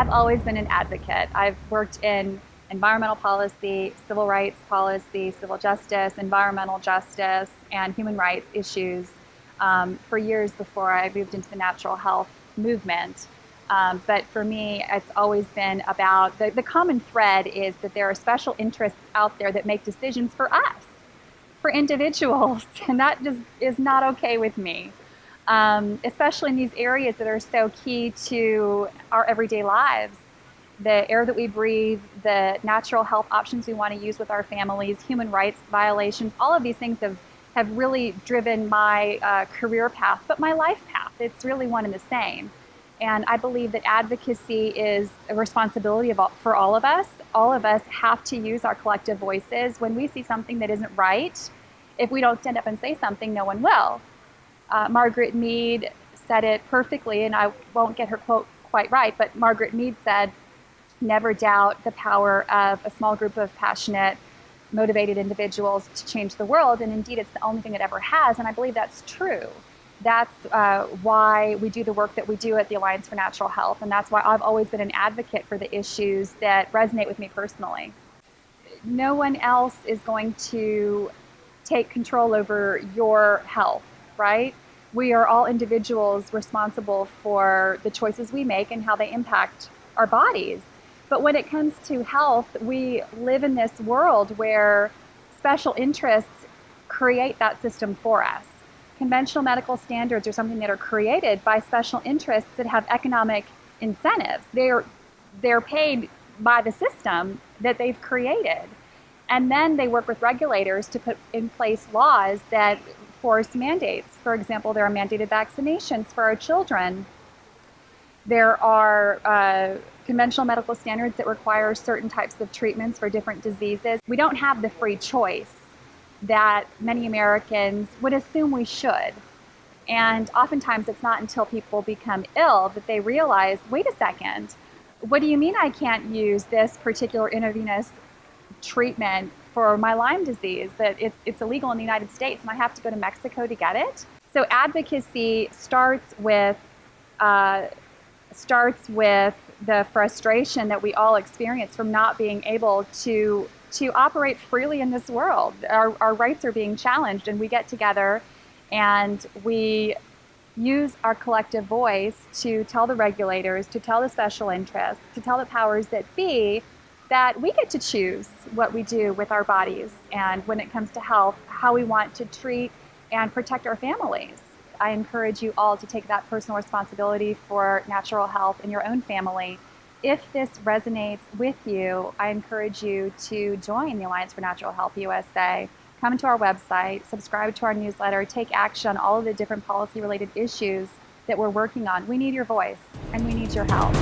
I've always been an advocate. I've worked in environmental policy, civil rights policy, civil justice, environmental justice, and human rights issues for years before I moved into the natural health movement. But for me, it's always been about the common thread is that there are special interests out there that make decisions for us, for individuals, and that just is not okay with me. Especially in these areas that are so key to our everyday lives. The air that we breathe, the natural health options we want to use with our families, human rights violations, all of these things have really driven my career path, but my life path. It's really one and the same. And I believe that advocacy is a responsibility for all of us. All of us have to use our collective voices. When we see something that isn't right, if we don't stand up and say something, no one will. Margaret Mead said it perfectly, and I won't get her quote quite right, but Margaret Mead said, "Never doubt the power of a small group of passionate, motivated individuals to change the world," and indeed it's the only thing it ever has, and I believe that's true. That's why we do the work that we do at the Alliance for Natural Health, and that's why I've always been an advocate for the issues that resonate with me personally. No one else is going to take control over your health, right? We are all individuals responsible for the choices we make and how they impact our bodies. But when it comes to health, we live in this world where special interests create that system for us. Conventional medical standards are something that are created by special interests that have economic incentives. They're paid by the system that they've created. And then they work with regulators to put in place laws that force mandates. For example, there are mandated vaccinations for our children. There are conventional medical standards that require certain types of treatments for different diseases. We don't have the free choice that many Americans would assume we should. And oftentimes it's not until people become ill that they realize, wait a second, what do you mean I can't use this particular intravenous treatment for my Lyme disease, that it's illegal in the United States and I have to go to Mexico to get it? So advocacy starts with the frustration that we all experience from not being able to operate freely in this world. Our rights are being challenged, and we get together and we use our collective voice to tell the regulators, to tell the special interests, to tell the powers that be that we get to choose what we do with our bodies, and when it comes to health, how we want to treat and protect our families. I encourage you all to take that personal responsibility for natural health in your own family. If this resonates with you, I encourage you to join the Alliance for Natural Health USA. Come to our website, subscribe to our newsletter, take action on all of the different policy-related issues that we're working on. We need your voice, and we need your help.